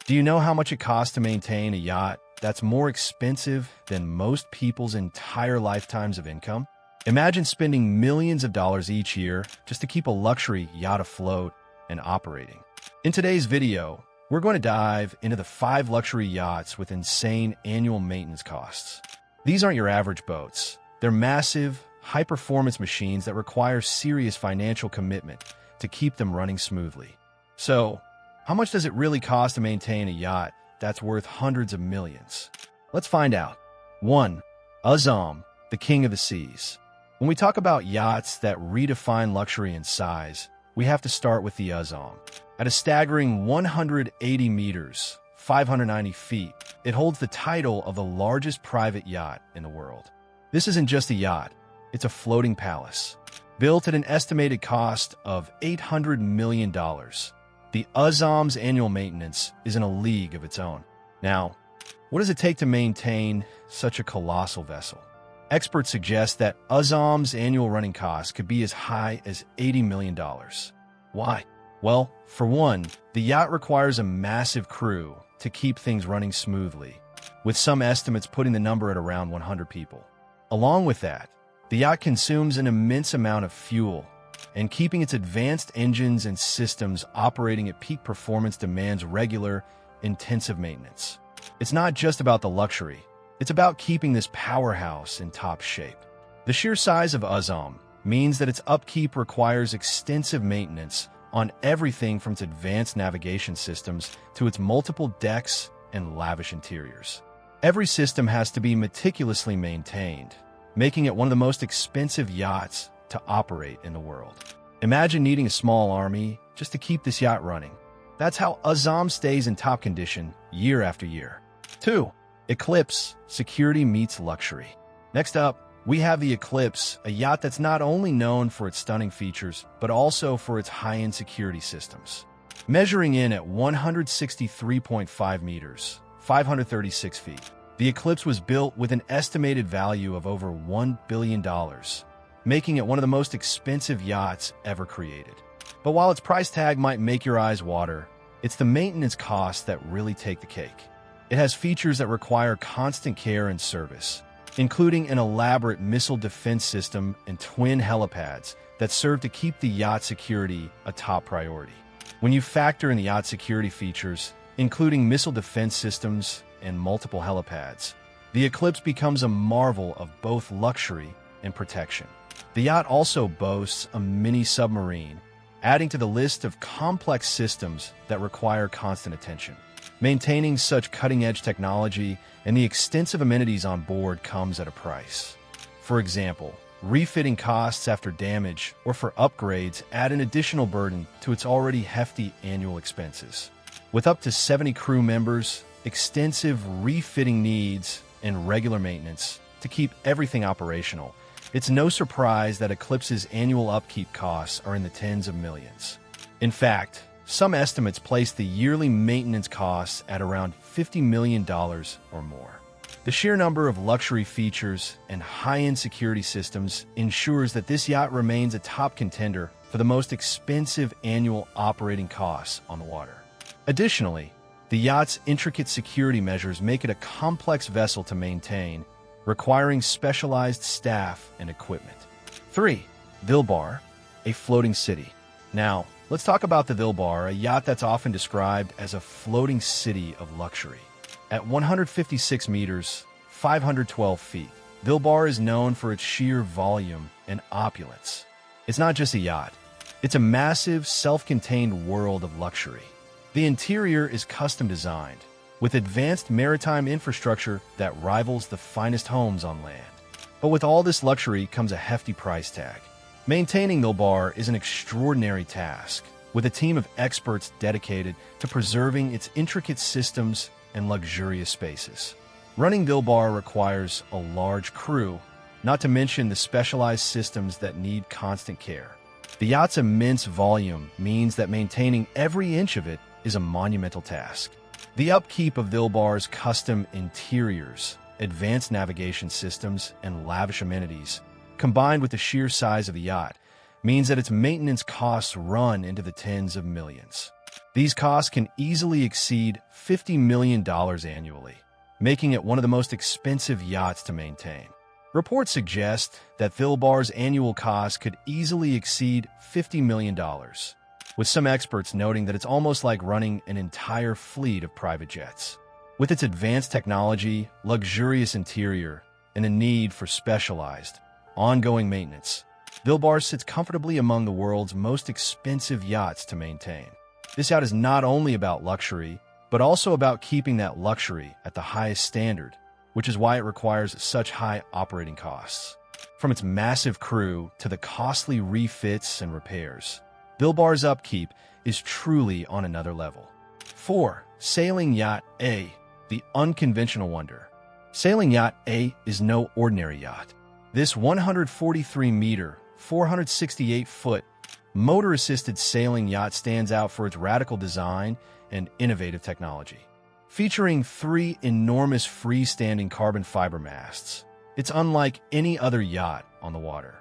Do you know how much it costs to maintain a yacht that's more expensive than most people's entire lifetimes of income? Imagine spending millions of dollars each year just to keep a luxury yacht afloat and operating. In today's video, we're going to dive into the 5 luxury yachts with insane annual maintenance costs. These aren't your average boats. They're massive, high-performance machines that require serious financial commitment to keep them running smoothly. So, how much does it really cost to maintain a yacht that's worth hundreds of millions? Let's find out. 1. Azzam, the king of the seas. When we talk about yachts that redefine luxury and size, we have to start with the Azzam. At a staggering 180 meters, 590 feet, it holds the title of the largest private yacht in the world. This isn't just a yacht, it's a floating palace. Built at an estimated cost of $800 million, the Azzam's annual maintenance is in a league of its own. Now, what does it take to maintain such a colossal vessel? Experts suggest that Azzam's annual running costs could be as high as $80 million. Why? Well, for one, the yacht requires a massive crew to keep things running smoothly, with some estimates putting the number at around 100 people. Along with that, the yacht consumes an immense amount of fuel, and keeping its advanced engines and systems operating at peak performance demands regular, intensive maintenance. It's not just about the luxury. It's about keeping this powerhouse in top shape. The sheer size of Azzam means that its upkeep requires extensive maintenance on everything from its advanced navigation systems to its multiple decks and lavish interiors. Every system has to be meticulously maintained, making it one of the most expensive yachts to operate in the world. Imagine needing a small army just to keep this yacht running. That's how Azzam stays in top condition year after year. 2. Eclipse, security meets luxury. Next up, we have the Eclipse, a yacht that's not only known for its stunning features, but also for its high-end security systems. Measuring in at 163.5 meters, 536 feet, the Eclipse was built with an estimated value of over $1 billion, making it one of the most expensive yachts ever created. But while its price tag might make your eyes water, it's the maintenance costs that really take the cake. It has features that require constant care and service, including an elaborate missile defense system and twin helipads that serve to keep the yacht security a top priority. When you factor in the yacht security features, including missile defense systems and multiple helipads, the Eclipse becomes a marvel of both luxury and protection. The yacht also boasts a mini submarine, adding to the list of complex systems that require constant attention. Maintaining such cutting-edge technology and the extensive amenities on board comes at a price. For example, refitting costs after damage or for upgrades add an additional burden to its already hefty annual expenses. With up to 70 crew members, extensive refitting needs, and regular maintenance to keep everything operational, it's no surprise that Eclipse's annual upkeep costs are in the tens of millions. In fact, some estimates place the yearly maintenance costs at around $50 million or more. The sheer number of luxury features and high-end security systems ensures that this yacht remains a top contender for the most expensive annual operating costs on the water. Additionally, the yacht's intricate security measures make it a complex vessel to maintain, requiring specialized staff and equipment. 3. Dilbar, a floating city. Now, let's talk about the Dilbar, a yacht that's often described as a floating city of luxury. At 156 meters, 512 feet, Dilbar is known for its sheer volume and opulence. It's not just a yacht. It's a massive, self-contained world of luxury. The interior is custom designed, with advanced maritime infrastructure that rivals the finest homes on land. But with all this luxury comes a hefty price tag. Maintaining Dilbar is an extraordinary task, with a team of experts dedicated to preserving its intricate systems and luxurious spaces. Running Dilbar requires a large crew, not to mention the specialized systems that need constant care. The yacht's immense volume means that maintaining every inch of it is a monumental task. The upkeep of Dilbar's custom interiors, advanced navigation systems, and lavish amenities, combined with the sheer size of the yacht, means that its maintenance costs run into the tens of millions. These costs can easily exceed $50 million annually, making it one of the most expensive yachts to maintain. Reports suggest that Dilbar's annual cost could easily exceed $50 million, with some experts noting that it's almost like running an entire fleet of private jets. With its advanced technology, luxurious interior, and a need for specialized, ongoing maintenance, Dilbar sits comfortably among the world's most expensive yachts to maintain. This yacht is not only about luxury, but also about keeping that luxury at the highest standard, which is why it requires such high operating costs. From its massive crew to the costly refits and repairs, Dilbar's upkeep is truly on another level. 4. Sailing Yacht A, the unconventional wonder. Sailing Yacht A is no ordinary yacht. This 143-meter, 468-foot, motor-assisted sailing yacht stands out for its radical design and innovative technology. Featuring 3 enormous freestanding carbon fiber masts, it's unlike any other yacht on the water.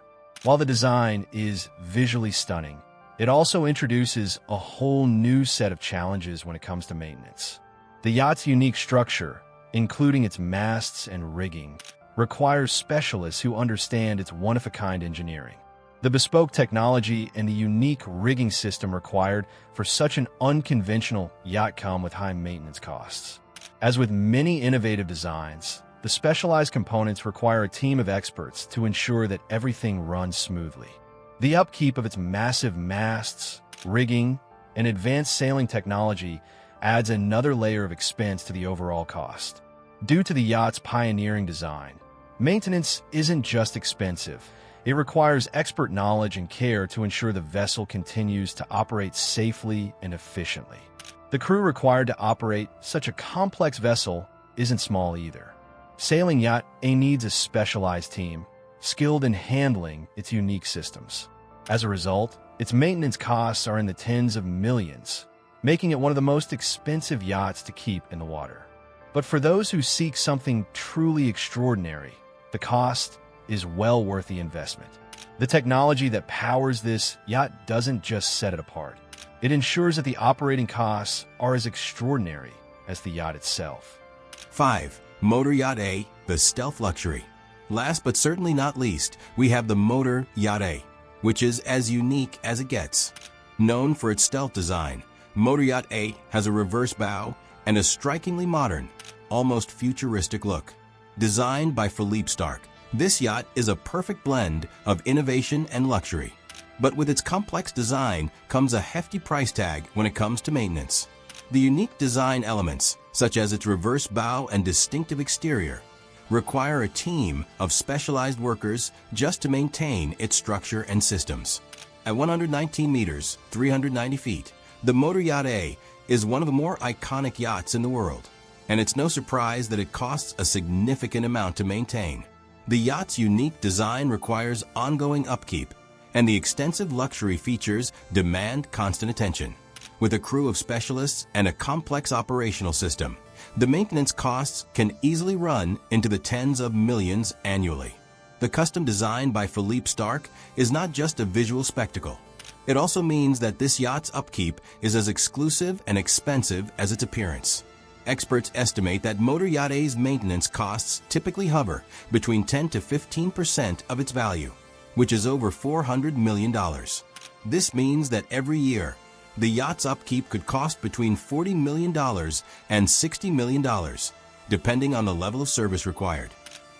While the design is visually stunning, it also introduces a whole new set of challenges when it comes to maintenance. The yacht's unique structure, including its masts and rigging, requires specialists who understand its one-of-a-kind engineering. The bespoke technology and the unique rigging system required for such an unconventional yacht come with high maintenance costs. As with many innovative designs, the specialized components require a team of experts to ensure that everything runs smoothly. The upkeep of its massive masts, rigging, and advanced sailing technology adds another layer of expense to the overall cost. Due to the yacht's pioneering design, maintenance isn't just expensive. It requires expert knowledge and care to ensure the vessel continues to operate safely and efficiently. The crew required to operate such a complex vessel isn't small either. Sailing Yacht A needs a specialized team, skilled in handling its unique systems. As a result, its maintenance costs are in the tens of millions, making it one of the most expensive yachts to keep in the water. But for those who seek something truly extraordinary, the cost is well worth the investment. The technology that powers this yacht doesn't just set it apart. It ensures that the operating costs are as extraordinary as the yacht itself. 5. Motor Yacht A, the stealth luxury. Last but certainly not least, we have the Motor Yacht A, which is as unique as it gets. Known for its stealth design, Motor Yacht A has a reverse bow and a strikingly modern, almost futuristic look. Designed by Philippe Starck, this yacht is a perfect blend of innovation and luxury. But with its complex design comes a hefty price tag when it comes to maintenance. The unique design elements, such as its reverse bow and distinctive exterior, require a team of specialized workers just to maintain its structure and systems. At 119 meters, 390 feet, the Motor Yacht A is one of the more iconic yachts in the world, and it's no surprise that it costs a significant amount to maintain. The yacht's unique design requires ongoing upkeep, and the extensive luxury features demand constant attention. With a crew of specialists and a complex operational system, the maintenance costs can easily run into the tens of millions annually. The custom design by Philippe Starck is not just a visual spectacle. It also means that this yacht's upkeep is as exclusive and expensive as its appearance. Experts estimate that Motor Yacht A's maintenance costs typically hover between 10 to 15% of its value, which is over $400 million. This means that every year, the yacht's upkeep could cost between $40 million and $60 million, depending on the level of service required.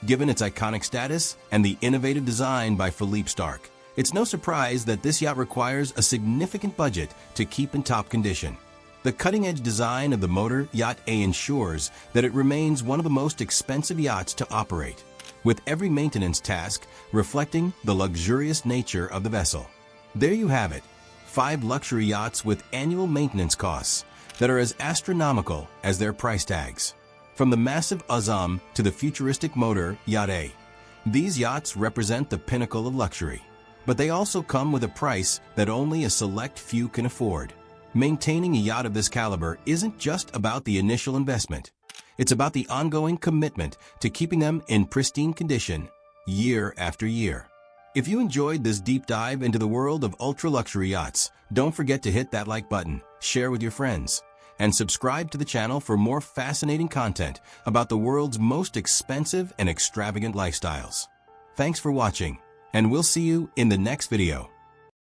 Given its iconic status and the innovative design by Philippe Starck, it's no surprise that this yacht requires a significant budget to keep in top condition. The cutting-edge design of the Motor Yacht A ensures that it remains one of the most expensive yachts to operate, with every maintenance task reflecting the luxurious nature of the vessel. There you have it, 5 luxury yachts with annual maintenance costs that are as astronomical as their price tags. From the massive Azzam to the futuristic Motor Yacht A, these yachts represent the pinnacle of luxury, but they also come with a price that only a select few can afford. Maintaining a yacht of this caliber isn't just about the initial investment. It's about the ongoing commitment to keeping them in pristine condition year after year. If you enjoyed this deep dive into the world of ultra-luxury yachts, don't forget to hit that like button, share with your friends, and subscribe to the channel for more fascinating content about the world's most expensive and extravagant lifestyles. Thanks for watching, and we'll see you in the next video.